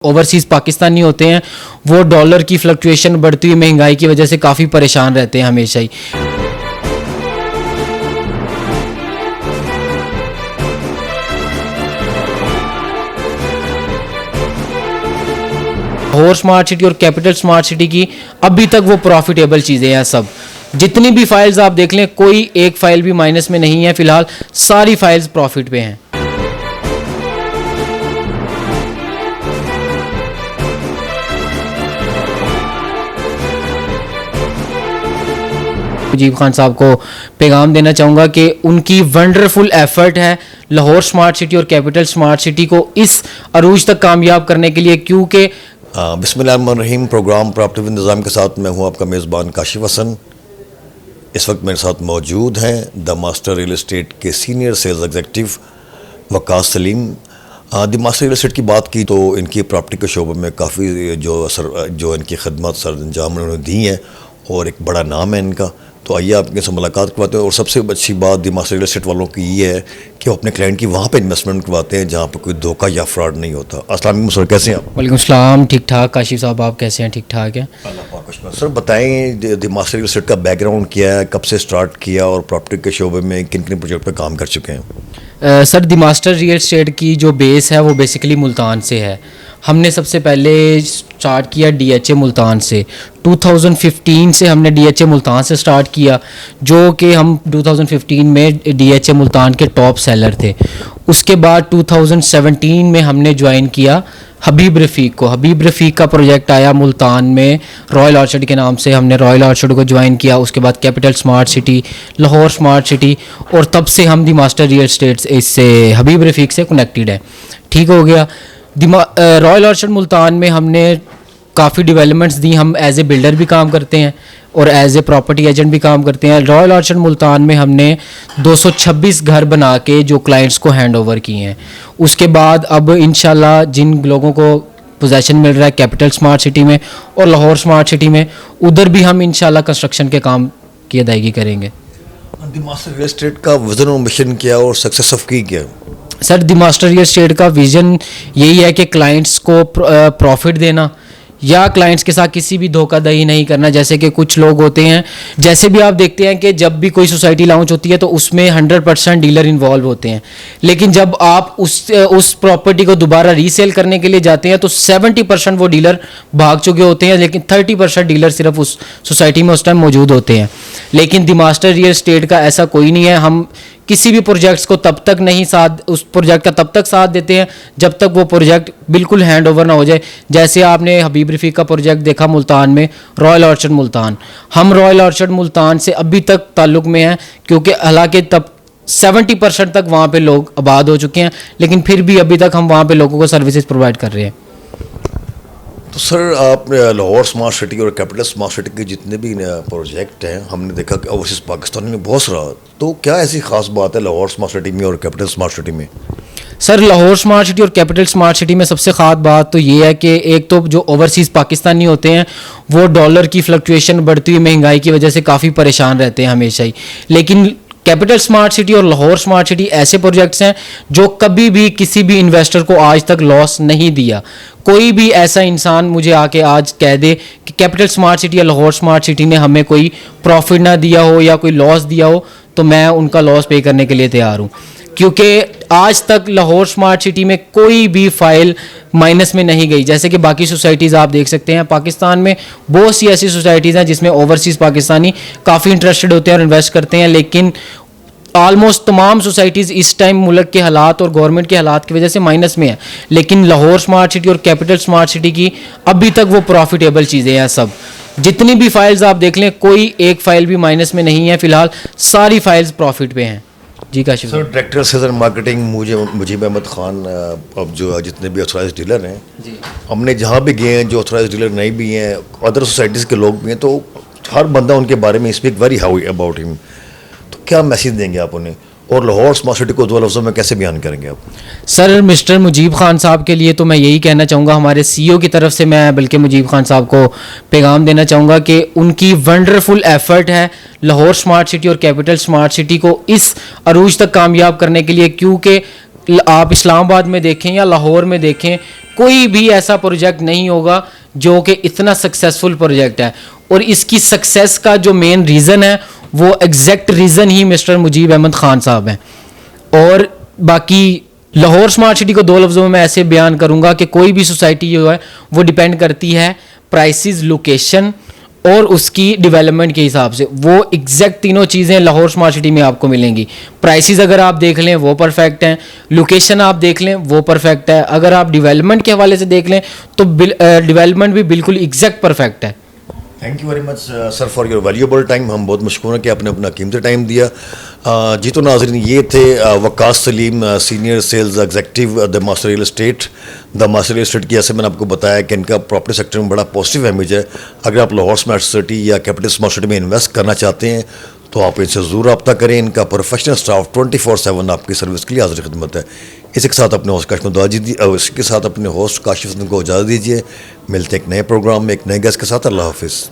Overseas Pakistani होते हैं वो डॉलर की फ्लक्चुएशन बढ़ती हुई महंगाई की वजह से काफ़ी परेशान रहते हैं हमेशा ही। लाहौर स्मार्ट सिटी और कैपिटल स्मार्ट सिटी की अभी तक वो प्रॉफिटेबल चीज़ें हैं। सब जितनी भी फाइल्स आप देख लें, कोई एक फाइल भी माइनस में नहीं है। फ़िलहाल सारी फाइल्स प्रॉफिट पे हैं। मुजीब खान साहब को पैगाम देना चाहूँगा कि उनकी वंडरफुल एफर्ट है लाहौर स्मार्ट सिटी और कैपिटल स्मार्ट सिटी को इस अरूज तक कामयाब करने के लिए, क्योंकि बिस्मिल्लाहिर्रहमानिर्रहीम। प्रोग्राम प्रॉपर्टी विद निज़ाम के साथ मैं हूँ आपका मेज़बान काशिफ हसन। इस वक्त मेरे साथ मौजूद हैं द मास्टर रियल एस्टेट के senior sales executive Waqas Saleem. The master real estate की बात की तो इनकी प्रॉपर्टी के शोबे में काफ़ी जो इनकी खदमत सर अंजाम उन्होंने दी हैं और एक बड़ा नाम है इनका। तो आइए आपके से मुलाकात करवाते हैं। और सबसे अच्छी बात द मास्टर रियल एस्टेट वालों की ये है कि वो अपने क्लाइंट की वहाँ पे इन्वेस्टमेंट करवाते हैं जहाँ पर कोई धोखा या फ्रॉड नहीं होता। अस्सलाम वालेकुम सर, कैसे हैं आप? वालेकुम सलाम, ठीक ठाक। काशिफ साहब आप कैसे हैं? ठीक ठाक है। सर बताएं द मास्टर रियल एस्टेट का बैकग्राउंड क्या है, कब से स्टार्ट किया और प्रॉपर्टी के शोबे में किन किन प्रोजेक्ट पर काम कर चुके हैं? Sir the master real estate की जो बेस है वो बेसिकली मुल्तान से है। हमने सबसे पहले स्टार्ट किया DHA मुल्तान से। 2015 से हमने DHA मुल्तान से स्टार्ट किया, जो कि हम 2015 में DHA मुल्तान के टॉप सेलर थे। उसके बाद 2017 में हमने ज्वाइन किया हबीब रफ़ीक को। हबीब रफ़ीक का प्रोजेक्ट आया मुल्तान में रॉयल ऑर्चर्ड के नाम से। हमने रॉयल ऑर्चर्ड को ज्वाइन किया। उसके बाद capital smart city, Lahore smart city, और तब से हम दी मास्टर रियल एस्टेट इससे हबीब रफ़ीक से कनेक्टेड है। ठीक हो गया। रॉयल ऑर्चर्ड मुल्तान में हमने काफ़ी डेवलपमेंट्स दी। हम एज ए बिल्डर भी काम करते हैं और एज ए प्रॉपर्टी एजेंट भी काम करते हैं। रॉयल ऑर्चर्ड मुल्तान में हमने 226 घर बना के जो क्लाइंट्स को हैंड ओवर किए हैं। उसके बाद अब इंशाल्लाह जिन लोगों को पोजेसन मिल रहा है कैपिटल स्मार्ट सिटी में और लाहौर स्मार्ट सिटी में, उधर भी हम इंशाल्लाह कंस्ट्रक्शन के काम की अदायगी करेंगे। द मास्टर रियल एस्टेट का विजन और मिशन क्या और सक्सेस ऑफ की क्या? Sir the master real estate का विज़न यही है कि क्लाइंट्स को प्रॉफिट देना या क्लाइंट्स के साथ किसी भी धोखाधड़ी नहीं करना। जैसे कि कुछ लोग होते हैं, जैसे भी आप देखते हैं कि जब भी कोई सोसाइटी लॉन्च होती है तो उसमें 100% डीलर इन्वॉल्व होते हैं, लेकिन जब आप उस प्रॉपर्टी को दोबारा रीसेल करने के लिए जाते हैं तो 70% वो डीलर भाग चुके होते हैं, लेकिन 30% डीलर सिर्फ उस सोसाइटी में उस टाइम मौजूद होते हैं। लेकिन द मास्टर रियल एस्टेट का ऐसा कोई नहीं है। हम किसी भी प्रोजेक्ट्स को तब तक नहीं उस प्रोजेक्ट का तब तक साथ देते हैं जब तक वो प्रोजेक्ट बिल्कुल हैंड ओवर ना हो जाए। जैसे आपने हबीब रफ़ीक का प्रोजेक्ट देखा मुल्तान में, रॉयल ऑर्चर्ड मुल्तान। हम रॉयल ऑर्चर्ड मुल्तान से अभी तक ताल्लुक़ में हैं, क्योंकि हालांकि तब 70% तक वहाँ पे लोग आबाद हो चुके हैं, लेकिन फिर भी अभी तक हम वहाँ पे लोगों को सर्विसेज प्रोवाइड कर रहे हैं। तो सर आप लाहौर स्मार्ट सिटी और कैपिटल स्मार्ट सिटी के जितने भी प्रोजेक्ट हैं, हमने देखा कि ओवरसीज़ पाकिस्तान में बहुत सारा, तो क्या ऐसी ख़ास बात है लाहौर स्मार्ट सिटी में और कैपिटल स्मार्ट सिटी में? सर लाहौर स्मार्ट सिटी और कैपिटल स्मार्ट सिटी में सबसे ख़ास बात तो ये है कि एक तो जो ओवरसीज़ पाकिस्तानी होते हैं वो डॉलर की फ्लक्चुएशन बढ़ती हुई महंगाई की वजह से काफ़ी परेशान रहते हैं हमेशा ही। लेकिन कैपिटल स्मार्ट सिटी और लाहौर स्मार्ट सिटी ऐसे प्रोजेक्ट्स हैं जो कभी भी किसी भी इन्वेस्टर को आज तक लॉस नहीं दिया। कोई भी ऐसा इंसान मुझे आके आज कह दे कि कैपिटल स्मार्ट सिटी या लाहौर स्मार्ट सिटी ने हमें कोई प्रॉफिट ना दिया हो या कोई लॉस दिया हो, तो मैं उनका लॉस पे करने के लिए तैयार हूँ, क्योंकि आज तक लाहौर स्मार्ट सिटी में कोई भी फाइल माइनस में नहीं गई। जैसे कि बाकी सोसाइटीज़ आप देख सकते हैं, पाकिस्तान में बहुत सी ऐसी सोसाइटीज़ हैं जिसमें ओवरसीज़ पाकिस्तानी काफ़ी इंटरेस्टेड होते हैं और इन्वेस्ट करते हैं, लेकिन ऑलमोस्ट तमाम सोसाइटीज़ इस टाइम मुल्क के हालात और गवर्नमेंट के हालात की वजह से माइनस में है। लेकिन लाहौर स्मार्ट सिटी और कैपिटल स्मार्ट सिटी की अभी तक वो प्रॉफिटेबल चीज़ें हैं। सब जितनी भी फाइल्स आप देख लें, कोई एक फाइल भी माइनस में नहीं है। फ़िलहाल सारी फाइल्स प्रॉफिट पे हैं। जी Kashif sir, director sales and marketing Mujeeb Ahmed Khan, अब जो जितने भी ऑथराइज डीलर हैं जी, हमने जहाँ भी गए हैं, जो ऑथराइज डीलर नहीं भी हैं, अदर सोसाइटीज़ के लोग भी हैं, तो हर बंदा उनके बारे में speak very how about him. तो क्या मैसेज देंगे आप उन्हें और लाहौर स्मार्ट सिटी को दो लफ्ज़ों में कैसे बयान करेंगे आप? सर मिस्टर मुजीब खान साहब के लिए तो मैं यही कहना चाहूँगा, हमारे CEO की तरफ से मैं बल्कि मुजीब खान साहब को पैगाम देना चाहूँगा कि उनकी वंडरफुल एफर्ट है लाहौर स्मार्ट सिटी और कैपिटल स्मार्ट सिटी को इस अरूज तक कामयाब करने के लिए, क्योंकि आप इस्लामाबाद में देखें या लाहौर में देखें, कोई भी ऐसा प्रोजेक्ट नहीं होगा जो कि इतना सक्सेसफुल प्रोजेक्ट है। और इसकी सक्सेस का जो मेन रीज़न है वो एग्जैक्ट रीज़न ही मिस्टर मुजीब अहमद ख़ान साहब हैं। और बाकी लाहौर स्मार्ट सिटी को 2 लफ्ज़ों में मैं ऐसे बयान करूंगा कि कोई भी सोसाइटी जो है वो डिपेंड करती है प्राइसेस, लोकेशन और उसकी डेवलपमेंट के हिसाब से। वो एग्जैक्ट तीनों चीज़ें लाहौर स्मार्ट सिटी में आपको मिलेंगी। प्राइसेस अगर आप देख लें वो परफेक्ट हैं, लोकेशन आप देख लें वो परफेक्ट है, अगर आप डेवलपमेंट के हवाले से देख लें तो डेवलपमेंट भी बिल्कुल एग्जैक्ट परफेक्ट है। Thank you very much sir for your valuable time. हम बहुत मशकूर हैं कि आपने अपना कीमती टाइम दिया। जी तो नाज़रीन, ये थे Waqas Saleem, senior sales executive the master real estate. The master real estate की ऐसे मैंने आपको बताया कि इनका प्रॉपर्टी सेक्टर में बड़ा पॉजिटिव इमेज है। अगर आप लाहौर स्मार्ट सिटी या कैपिटल स्मार्ट सिटी में इन्वेस्ट करना चाहते हैं तो आप इनसे ज़रूर रब्ता करें। इनका प्रोफेशनल स्टाफ 24/7 आपकी सर्विस के लिए हाजिर खिदमत है। इसी के साथ अपने होस्ट काशिफ को इजाज़त दीजिए। मिलते हैं एक नए प्रोग्राम में एक नए गेस्ट के साथ। अल्लाह हाफिज़।